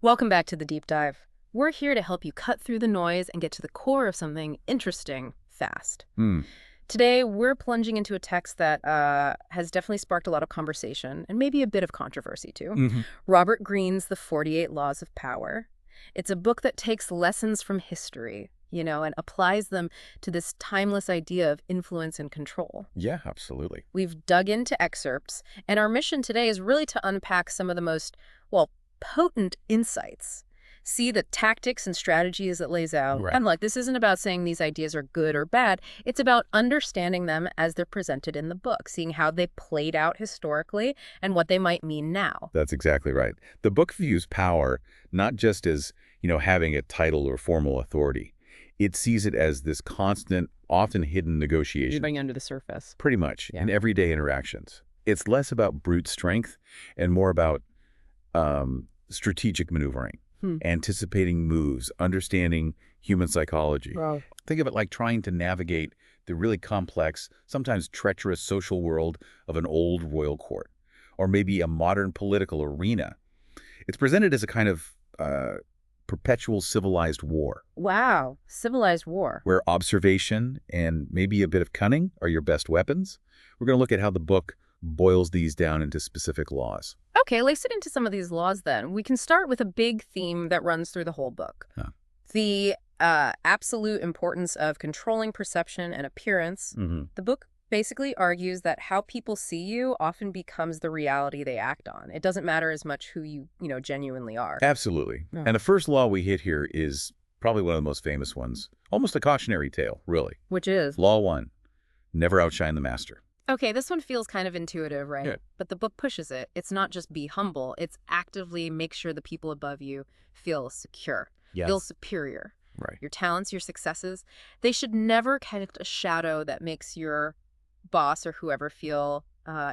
Welcome back to the deep dive. We're here to help you cut through the noise and get to the core of something interesting fast. Hmm. Today, we're plunging into a text that has definitely sparked a lot of conversation and maybe a bit of controversy too. Hmm. Robert Greene's The 48 Laws of Power. It's a book that takes lessons from history, and applies them to this timeless idea of influence and control. Yeah, absolutely. We've dug into excerpts, and our mission today is really to unpack some of the most, well, potent insights. See the tactics and strategies it lays out. Right. And look, this isn't about saying these ideas are good or bad. It's about understanding them as they're presented in the book, seeing how they played out historically and what they might mean now. That's exactly right. The book views power not just as, having a title or formal authority. It sees it as this constant, often hidden negotiation, Moving under the surface. pretty much, Yeah. in everyday interactions. It's less about brute strength and more about strategic maneuvering, Hmm. anticipating moves, understanding human psychology. Wow. Think of it like trying to navigate the really complex, sometimes treacherous social world of an old royal court, or maybe a modern political arena. It's presented as a kind of perpetual civilized war, Wow. Civilized war. where observation and maybe a bit of cunning are your best weapons. We're going to look at how the book boils these down into specific laws. Okay, let's get into some of these laws then. We can start with a big theme that runs through the whole book. Huh. The absolute importance of controlling perception and appearance. Hmm. The book basically argues that how people see you often becomes the reality they act on. It doesn't matter as much who you genuinely are. Absolutely. Yeah. And the first law we hit here is probably one of the most famous ones, almost a cautionary tale, really. Which is? Law 1, never outshine the master. Okay, this one feels kind of intuitive, right? Yeah. But the book pushes it. It's not just be humble. It's actively make sure the people above you feel secure, feel superior. Right. Your talents, your successes, they should never cast a shadow that makes your boss or whoever feel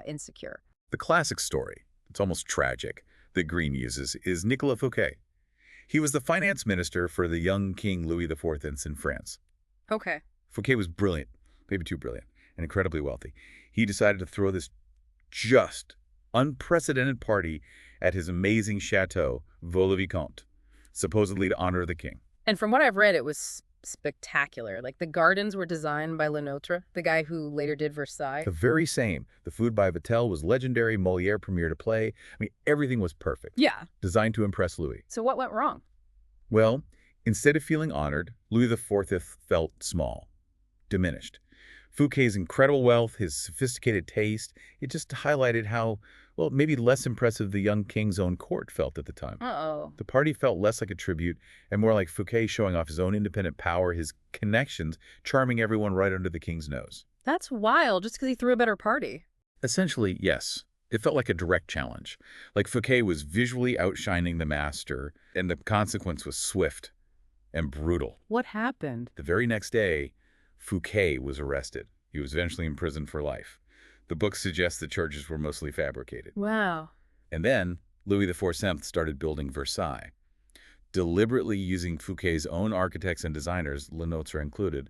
insecure. The classic story, it's almost tragic, that Greene uses is Nicolas Fouquet. He was the finance minister for the young King Louis XIV in France. Okay. Fouquet was brilliant, maybe too brilliant, and incredibly wealthy. He decided to throw this just unprecedented party at his amazing chateau, Vaux-le-Vicomte, supposedly to honor the king. And from what I've read, it was spectacular. Like the gardens were designed by Lenotre, the guy who later did Versailles. The very same. The food by Vatel was legendary. Molière premiered a play. I mean, everything was perfect, Yeah. designed to impress Louis. So what went wrong? Well, instead of feeling honored, Louis XIV felt small, diminished. Fouquet's incredible wealth, his sophisticated taste, it just highlighted how, well, maybe less impressive the young king's own court felt at the time. Uh-oh. The party felt less like a tribute and more like Fouquet showing off his own independent power, his connections, charming everyone right under the king's nose. That's wild, just because he threw a better party. Essentially, yes. It felt like a direct challenge. Like Fouquet was visually outshining the master, and the consequence was swift and brutal. What happened? The very next day, Fouquet was arrested. He was eventually imprisoned for life. The book suggests the charges were mostly fabricated. Wow. And then Louis XIV started building Versailles, deliberately using Fouquet's own architects and designers, Lenotre included,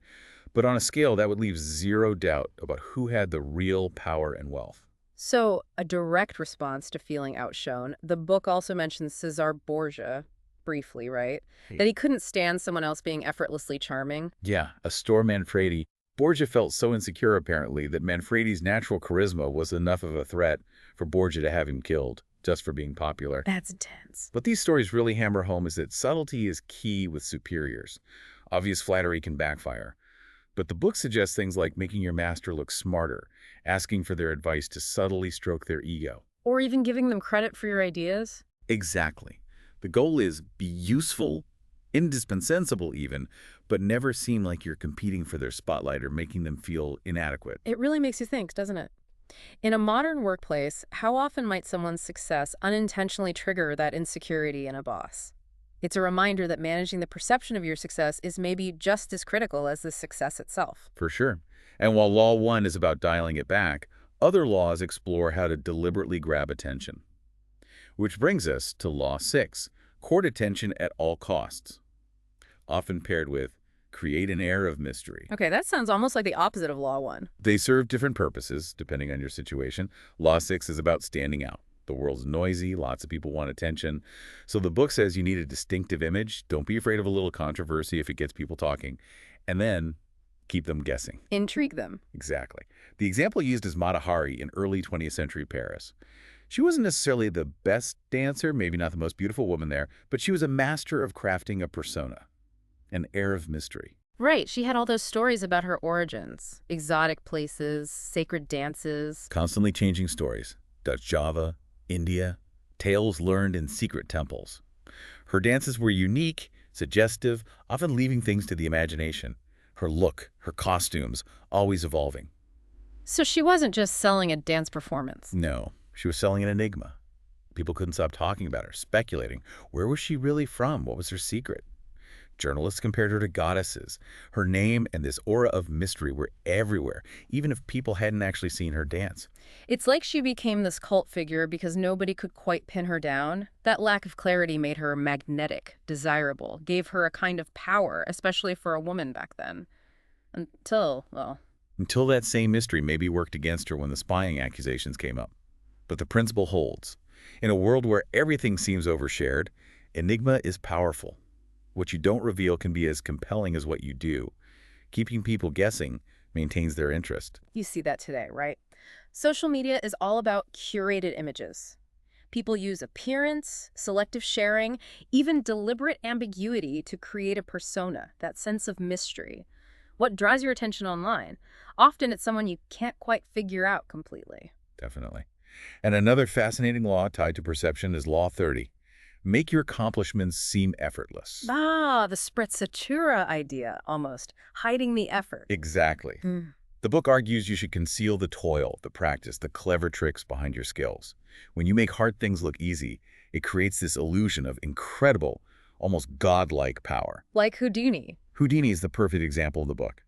but on a scale that would leave zero doubt about who had the real power and wealth. So, a direct response to feeling outshone. The book also mentions Cesar Borgia, briefly, right? That he couldn't stand someone else being effortlessly charming. Yeah, Astor Manfredi. Borgia felt so insecure, apparently, that Manfredi's natural charisma was enough of a threat for Borgia to have him killed, just for being popular. That's intense. What these stories really hammer home is that subtlety is key with superiors. Obvious flattery can backfire. But the book suggests things like making your master look smarter, asking for their advice to subtly stroke their ego. Or even giving them credit for your ideas. Exactly. The goal is be useful, indispensable even, but never seem like you're competing for their spotlight or making them feel inadequate. It really makes you think, doesn't it? In a modern workplace, how often might someone's success unintentionally trigger that insecurity in a boss? It's a reminder that managing the perception of your success is maybe just as critical as the success itself. For sure. And while Law 1 is about dialing it back, other laws explore how to deliberately grab attention. Which brings us to Law 6, court attention at all costs, often paired with create an air of mystery. Okay, that sounds almost like the opposite of Law 1. They serve different purposes, depending on your situation. Law 6 is about standing out. The world's noisy, lots of people want attention. So the book says you need a distinctive image. Don't be afraid of a little controversy if it gets people talking. And then keep them guessing. Intrigue them. Exactly. The example used is Mata Hari in early 20th century Paris. She wasn't necessarily the best dancer, maybe not the most beautiful woman there, but she was a master of crafting a persona, an air of mystery. Right, she had all those stories about her origins. Exotic places, sacred dances. Constantly changing stories. Dutch Java, India, tales learned in secret temples. Her dances were unique, suggestive, often leaving things to the imagination. Her look, her costumes, always evolving. So she wasn't just selling a dance performance. No, she was selling an enigma. People couldn't stop talking about her, speculating. Where was she really from? What was her secret? Journalists compared her to goddesses. Her name and this aura of mystery were everywhere, even if people hadn't actually seen her dance. It's like she became this cult figure because nobody could quite pin her down. That lack of clarity made her magnetic, desirable, gave her a kind of power, especially for a woman back then. Until, well... Until that same mystery maybe worked against her when the spying accusations came up. But the principle holds. In a world where everything seems overshared, enigma is powerful. What you don't reveal can be as compelling as what you do. Keeping people guessing maintains their interest. You see that today, right? Social media is all about curated images. People use appearance, selective sharing, even deliberate ambiguity to create a persona, that sense of mystery. What draws your attention online? Often it's someone you can't quite figure out completely. Definitely. And another fascinating law tied to perception is Law 30. Make your accomplishments seem effortless. Ah, the sprezzatura idea, almost. Hiding the effort. Exactly. The book argues you should conceal the toil, the practice, the clever tricks behind your skills. When you make hard things look easy, it creates this illusion of incredible, almost godlike power. Like Houdini. Houdini is the perfect example of the book.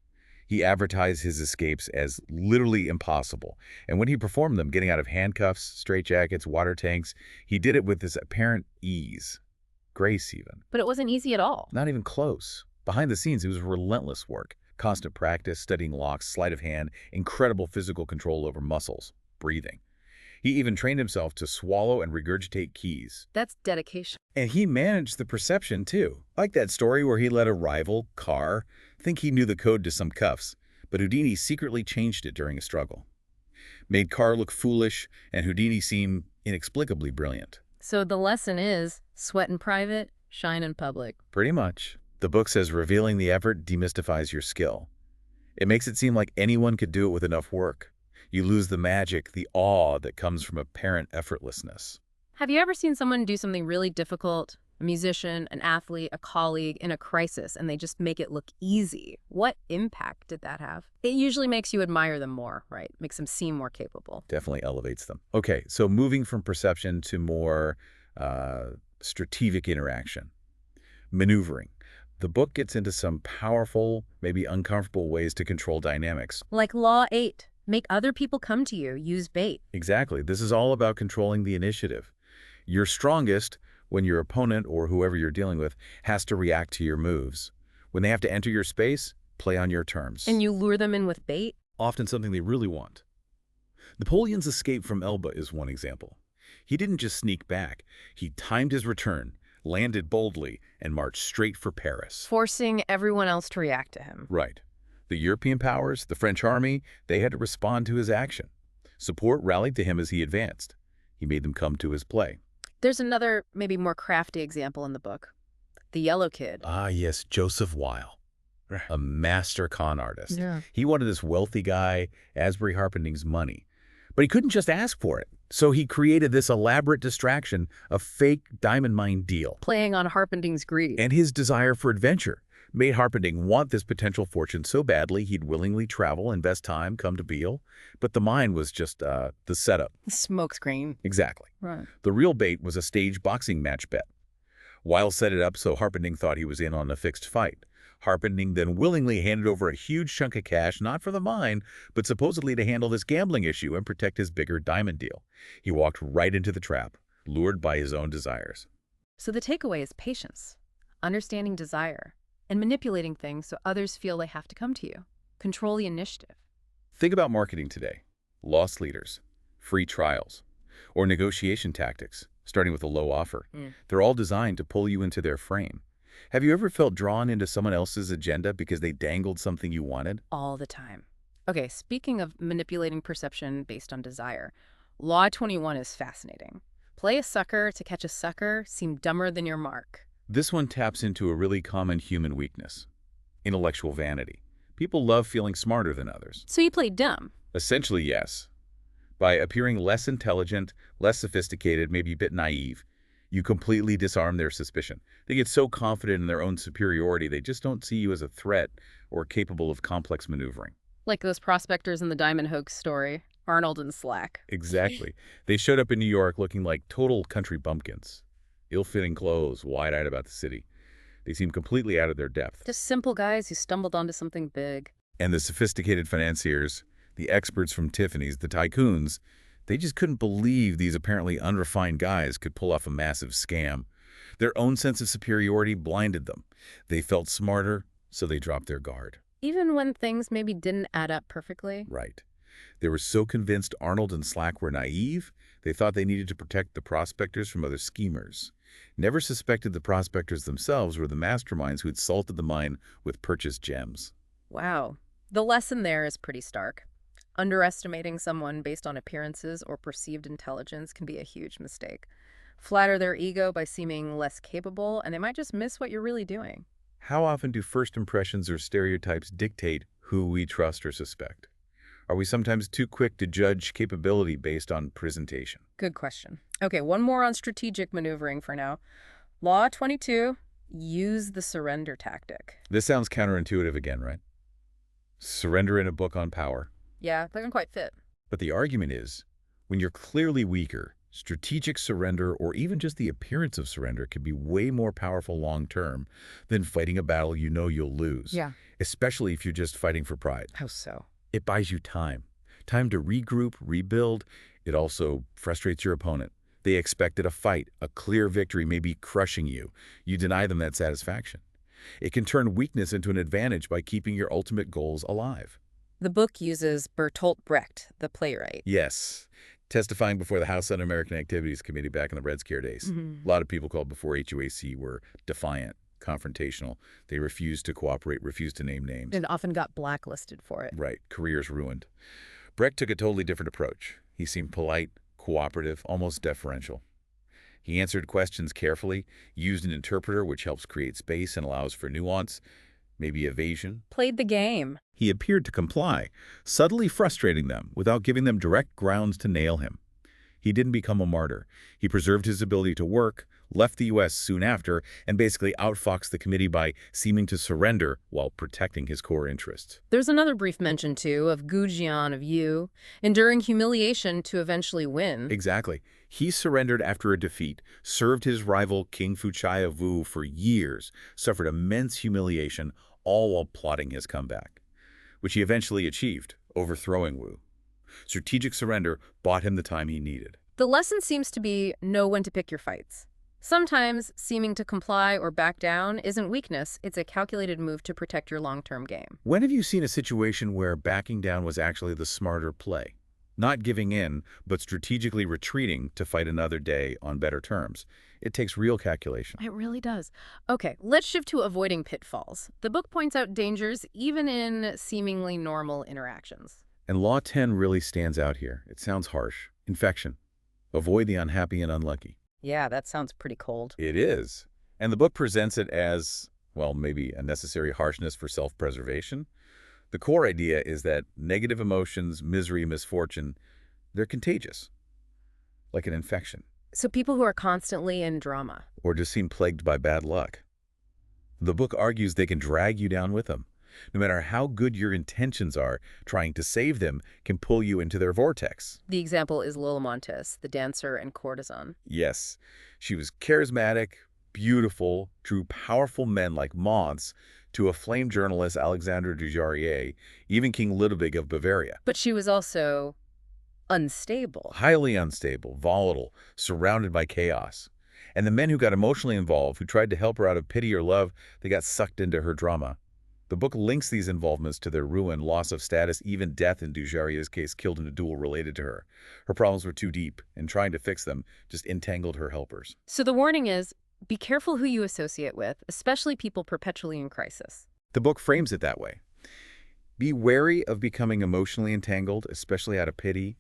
He advertised his escapes as literally impossible, and when he performed them, getting out of handcuffs, straitjackets, water tanks, he did it with this apparent ease. Grace, even. But it wasn't easy at all. Not even close. Behind the scenes, it was relentless work. Constant practice, studying locks, sleight of hand, incredible physical control over muscles, breathing. He even trained himself to swallow and regurgitate keys. That's dedication. And he managed the perception, too. Like that story where he let a rival, Carr, think he knew the code to some cuffs, but Houdini secretly changed it during a struggle. Made Carr look foolish, and Houdini seem inexplicably brilliant. So the lesson is, sweat in private, shine in public. Pretty much. The book says revealing the effort demystifies your skill. It makes it seem like anyone could do it with enough work. You lose the magic, the awe that comes from apparent effortlessness. Have you ever seen someone do something really difficult? A musician, an athlete, a colleague in a crisis, and they just make it look easy. What impact did that have? It usually makes you admire them more, right? Makes them seem more capable. Definitely elevates them. Okay, so moving from perception to more strategic interaction. Maneuvering. The book gets into some powerful, maybe uncomfortable ways to control dynamics. Like Law 8. Make other people come to you. Use bait. Exactly. This is all about controlling the initiative. You're strongest when your opponent or whoever you're dealing with has to react to your moves. When they have to enter your space, play on your terms. And you lure them in with bait? Often something they really want. Napoleon's escape from Elba is one example. He didn't just sneak back. He timed his return, landed boldly, and marched straight for Paris. Forcing everyone else to react to him. Right. The European powers, the French army, they had to respond to his action. Support rallied to him as he advanced. He made them come to his play. There's another, maybe more crafty example in the book. The Yellow Kid. Ah, yes, Joseph Weil, a master con artist. Yeah. He wanted this wealthy guy, Asbury Harpending's money. But he couldn't just ask for it. So he created this elaborate distraction, a fake diamond mine deal. Playing on Harpending's greed. And his desire for adventure made Harpending want this potential fortune so badly he'd willingly travel, invest time, come to Beale. But the mine was just the setup. Smokescreen. Exactly. Right. The real bait was a staged boxing match bet. Weil set it up so Harpending thought he was in on a fixed fight. Harpending then willingly handed over a huge chunk of cash, not for the mine, but supposedly to handle this gambling issue and protect his bigger diamond deal. He walked right into the trap, lured by his own desires. So the takeaway is patience, understanding desire, and manipulating things so others feel they have to come to you. Control the initiative. Think about marketing today. Lost leaders, free trials. Or negotiation tactics, starting with a low offer. Mm. They're all designed to pull you into their frame. Have you ever felt drawn into someone else's agenda because they dangled something you wanted? All the time. Okay, speaking of manipulating perception based on desire, Law 21 is fascinating. Play a sucker to catch a sucker, seem dumber than your mark. This one taps into a really common human weakness: intellectual vanity. People love feeling smarter than others. So you play dumb. Essentially, yes. By appearing less intelligent, less sophisticated, maybe a bit naive, you completely disarm their suspicion. They get so confident in their own superiority, they just don't see you as a threat or capable of complex maneuvering. Like those prospectors in the Diamond Hoax story, Arnold and Slack. Exactly. They showed up in New York looking like total country bumpkins. Ill-fitting clothes, wide-eyed about the city. They seemed completely out of their depth. Just simple guys who stumbled onto something big. And the sophisticated financiers, the experts from Tiffany's, the tycoons, they just couldn't believe these apparently unrefined guys could pull off a massive scam. Their own sense of superiority blinded them. They felt smarter, so they dropped their guard. Even when things maybe didn't add up perfectly. Right. They were so convinced Arnold and Slack were naive, they thought they needed to protect the prospectors from other schemers. Never suspected the prospectors themselves were the masterminds who'd salted the mine with purchased gems. Wow. The lesson there is pretty stark. Underestimating someone based on appearances or perceived intelligence can be a huge mistake. Flatter their ego by seeming less capable, and they might just miss what you're really doing. How often do first impressions or stereotypes dictate who we trust or suspect? Are we sometimes too quick to judge capability based on presentation? Good question. Okay, one more on strategic maneuvering for now. Law 22, use the surrender tactic. This sounds counterintuitive again, right? Surrender in a book on power. Yeah, that doesn't quite fit. But the argument is, when you're clearly weaker, strategic surrender or even just the appearance of surrender can be way more powerful long-term than fighting a battle you know you'll lose. Yeah. Especially if you're just fighting for pride. How so? It buys you time. Time to regroup, rebuild. It also frustrates your opponent. They expected a fight, a clear victory, maybe crushing you. You deny them that satisfaction. It can turn weakness into an advantage by keeping your ultimate goals alive. The book uses Bertolt Brecht, the playwright. Yes. Testifying before the House Un-American Activities Committee back in the Red Scare days. A lot of people called before HUAC were defiant, confrontational. They refused to cooperate, refused to name names. And often got blacklisted for it. Right. Careers ruined. Brecht took a totally different approach. He seemed polite, cooperative, almost deferential. He answered questions carefully, used an interpreter which helps create space and allows for nuance, maybe evasion. Played the game. He appeared to comply, subtly frustrating them without giving them direct grounds to nail him. He didn't become a martyr. He preserved his ability to work, left the U.S. soon after, and basically outfoxed the committee by seeming to surrender while protecting his core interests. There's another brief mention, too, of Goujian of Yu, enduring humiliation to eventually win. Exactly. He surrendered after a defeat, served his rival King Fuchai of Wu for years, suffered immense humiliation, all while plotting his comeback, which he eventually achieved, overthrowing Wu. Strategic surrender bought him the time he needed. The lesson seems to be know when to pick your fights. Sometimes seeming to comply or back down isn't weakness, it's a calculated move to protect your long-term game. When have you seen a situation where backing down was actually the smarter play? Not giving in, but strategically retreating to fight another day on better terms. It takes real calculation. It really does. Okay, let's shift to avoiding pitfalls. The book points out dangers even in seemingly normal interactions. And Law 10 really stands out here. It sounds harsh. Infection. Avoid the unhappy and unlucky. Yeah, that sounds pretty cold. It is. And the book presents it as, well, maybe a necessary harshness for self-preservation. The core idea is that negative emotions, misery, misfortune, they're contagious, like an infection. So people who are constantly in drama. Or just seem plagued by bad luck. The book argues they can drag you down with them. No matter how good your intentions are, trying to save them can pull you into their vortex. The example is Lola Montes, the dancer and courtesan. Yes, she was charismatic, beautiful, drew powerful men like moths to a famed journalist Alexandre Dujarrier, even King Ludwig of Bavaria. But she was also unstable. Highly unstable, volatile, surrounded by chaos. And the men who got emotionally involved, who tried to help her out of pity or love, they got sucked into her drama. The book links these involvements to their ruin, loss of status, even death in Dujaria's case, killed in a duel related to her. Her problems were too deep, and trying to fix them just entangled her helpers. So the warning is, be careful who you associate with, especially people perpetually in crisis. The book frames it that way. Be wary of becoming emotionally entangled, especially out of pity,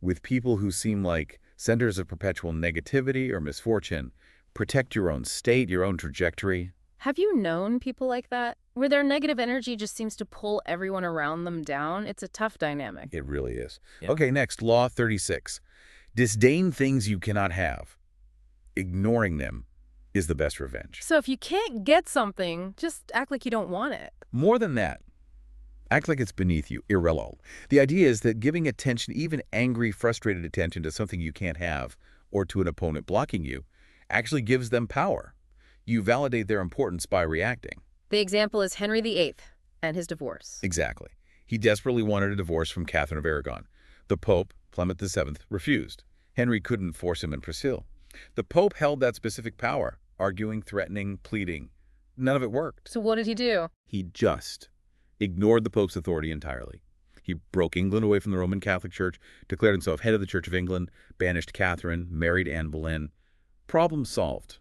with people who seem like centers of perpetual negativity or misfortune. Protect your own state, your own trajectory. Have you known people like that, where their negative energy just seems to pull everyone around them down? It's a tough dynamic. It really is. Yeah. Okay, next, Law 36. Disdain things you cannot have. Ignoring them is the best revenge. So if you can't get something, just act like you don't want it. More than that, act like it's beneath you, irrelevant. The idea is that giving attention, even angry, frustrated attention to something you can't have, or to an opponent blocking you, actually gives them power. You validate their importance by reacting. The example is Henry VIII and his divorce. Exactly. He desperately wanted a divorce from Catherine of Aragon. The Pope, Clement VII, refused. Henry couldn't force him and Priscilla. The Pope held that specific power, arguing, threatening, pleading. None of it worked. So what did he do? He just ignored the Pope's authority entirely. He broke England away from the Roman Catholic Church, declared himself head of the Church of England, banished Catherine, married Anne Boleyn. Problem solved,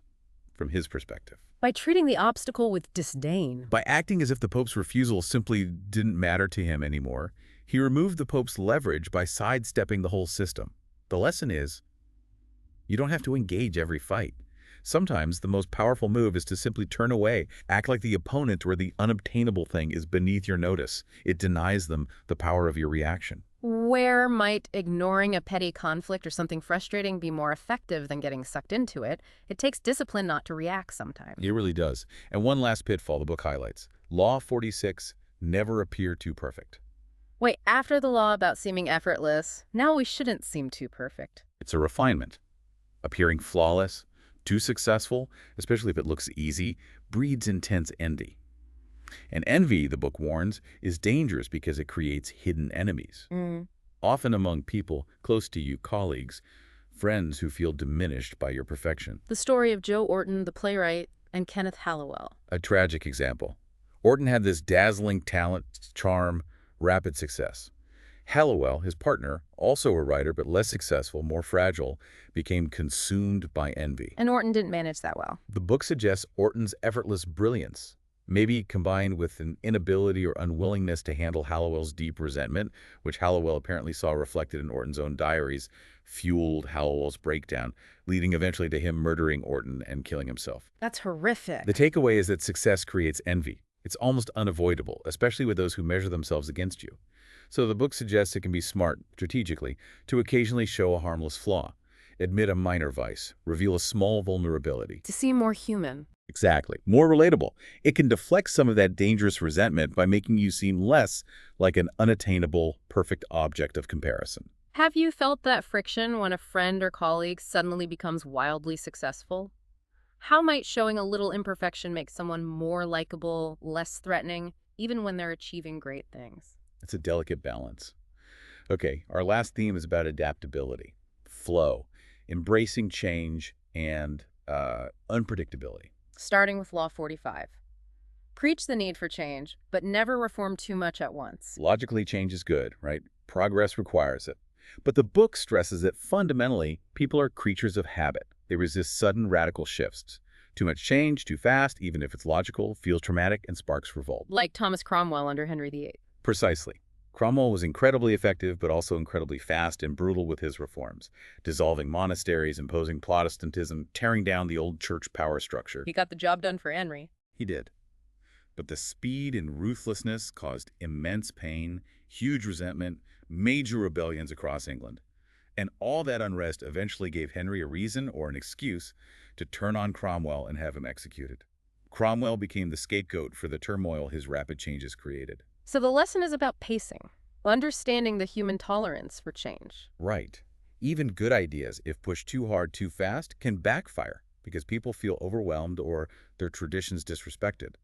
from his perspective. By treating the obstacle with disdain. By acting as if the Pope's refusal simply didn't matter to him anymore, he removed the Pope's leverage by sidestepping the whole system. The lesson is, you don't have to engage every fight. Sometimes the most powerful move is to simply turn away, act like the opponent or the unobtainable thing is beneath your notice. It denies them the power of your reaction. Where might ignoring a petty conflict or something frustrating be more effective than getting sucked into it? It takes discipline not to react sometimes. It really does. And one last pitfall the book highlights. Law 46, never appear too perfect. Wait, after the law about seeming effortless, now we shouldn't seem too perfect. It's a refinement. Appearing flawless, too successful, especially if it looks easy, breeds intense envy. And envy, the book warns, is dangerous because it creates hidden enemies. Often among people close to you, colleagues, friends who feel diminished by your perfection. The story of Joe Orton, the playwright, and Kenneth Hallowell. A tragic example. Orton had this dazzling talent, charm, rapid success. Hallowell, his partner, also a writer but less successful, more fragile, became consumed by envy. And Orton didn't manage that well. The book suggests Orton's effortless brilliance, maybe combined with an inability or unwillingness to handle Hallowell's deep resentment, which Hallowell apparently saw reflected in Orton's own diaries, fueled Hallowell's breakdown, leading eventually to him murdering Orton and killing himself. That's horrific. The takeaway is that success creates envy. It's almost unavoidable, especially with those who measure themselves against you. So the book suggests it can be smart, strategically, to occasionally show a harmless flaw, admit a minor vice, reveal a small vulnerability. To seem more human. Exactly. More relatable. It can deflect some of that dangerous resentment by making you seem less like an unattainable, perfect object of comparison. Have you felt that friction when a friend or colleague suddenly becomes wildly successful? How might showing a little imperfection make someone more likable, less threatening, even when they're achieving great things? It's a delicate balance. Okay, our last theme is about adaptability, flow, embracing change, and unpredictability. Starting with Law 45. Preach the need for change, but never reform too much at once. Logically, change is good, right? Progress requires it. But the book stresses that fundamentally, people are creatures of habit. They resist sudden radical shifts. Too much change, too fast, even if it's logical, feels traumatic and sparks revolt. Like Thomas Cromwell under Henry VIII. Precisely. Cromwell was incredibly effective, but also incredibly fast and brutal with his reforms, dissolving monasteries, imposing Protestantism, tearing down the old church power structure. He got the job done for Henry. He did. But the speed and ruthlessness caused immense pain, huge resentment, major rebellions across England. And all that unrest eventually gave Henry a reason or an excuse to turn on Cromwell and have him executed. Cromwell became the scapegoat for the turmoil his rapid changes created. So the lesson is about pacing, understanding the human tolerance for change. Right. Even good ideas, if pushed too hard too fast, can backfire because people feel overwhelmed or their traditions disrespected.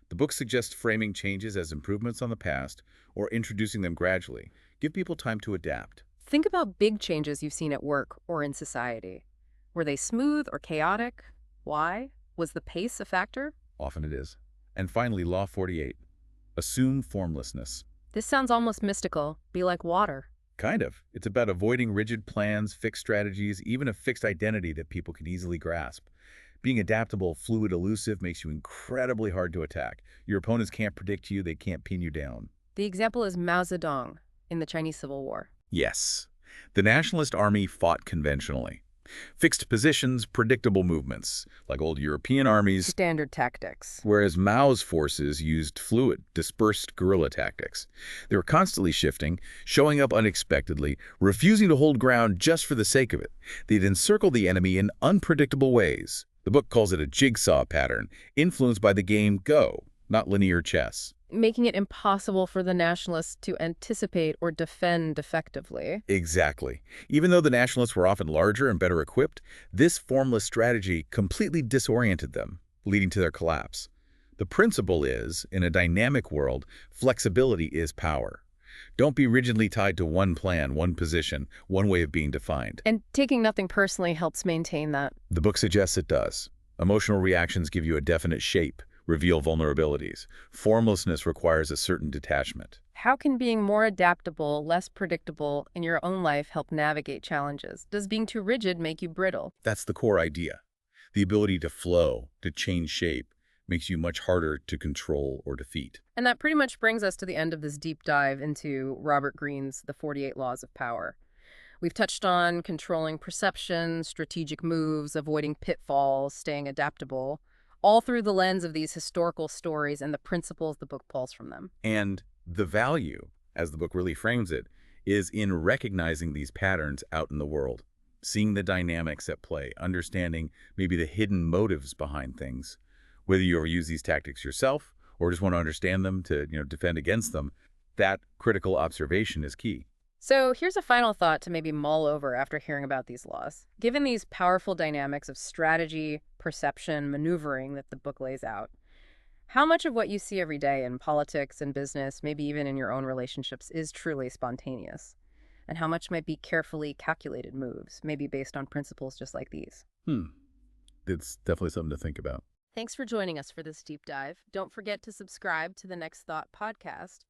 The book suggests framing changes as improvements on the past or introducing them gradually. Give people time to adapt. Think about big changes you've seen at work or in society. Were they smooth or chaotic? Why? Was the pace a factor? Often it is. And finally, Law 48. Assume formlessness. This sounds almost mystical. Be like water. Kind of. It's about avoiding rigid plans, fixed strategies, even a fixed identity that people can easily grasp. Being adaptable, fluid, elusive makes you incredibly hard to attack. Your opponents can't predict you, they can't pin you down. The example is Mao Zedong in the Chinese Civil War. Yes. The Nationalist Army fought conventionally. Fixed positions, predictable movements, like old European armies, Standard tactics. whereas Mao's forces used fluid, dispersed guerrilla tactics. They were constantly shifting, showing up unexpectedly, refusing to hold ground just for the sake of it. They'd encircle the enemy in unpredictable ways. The book calls it a jigsaw pattern, influenced by the game Go, not linear chess. Making it impossible for the nationalists to anticipate or defend effectively. Exactly. Even though the Nationalists were often larger and better equipped, this formless strategy completely disoriented them, leading to their collapse. The principle is, in a dynamic world, flexibility is power. Don't be rigidly tied to one plan, one position, one way of being defined. And taking nothing personally helps maintain that. The book suggests it does. Emotional reactions give you a definite shape, reveal vulnerabilities. Formlessness requires a certain detachment. How can being more adaptable, less predictable in your own life help navigate challenges? Does being too rigid make you brittle? That's the core idea. The ability to flow, to change shape, makes you much harder to control or defeat. And that pretty much brings us to the end of this deep dive into Robert Greene's The 48 Laws of Power. We've touched on controlling perception, strategic moves, avoiding pitfalls, staying adaptable, all through the lens of these historical stories and the principles the book pulls from them. And the value, as the book really frames it, is in recognizing these patterns out in the world, seeing the dynamics at play, understanding maybe the hidden motives behind things. Whether you ever use these tactics yourself or just want to understand them to, defend against them, that critical observation is key. So here's a final thought to maybe mull over after hearing about these laws. Given these powerful dynamics of strategy, perception, maneuvering that the book lays out, how much of what you see every day in politics and business, maybe even in your own relationships, is truly spontaneous? And how much might be carefully calculated moves, maybe based on principles just like these? It's definitely something to think about. Thanks for joining us for this deep dive. Don't forget to subscribe to the Next Thought podcast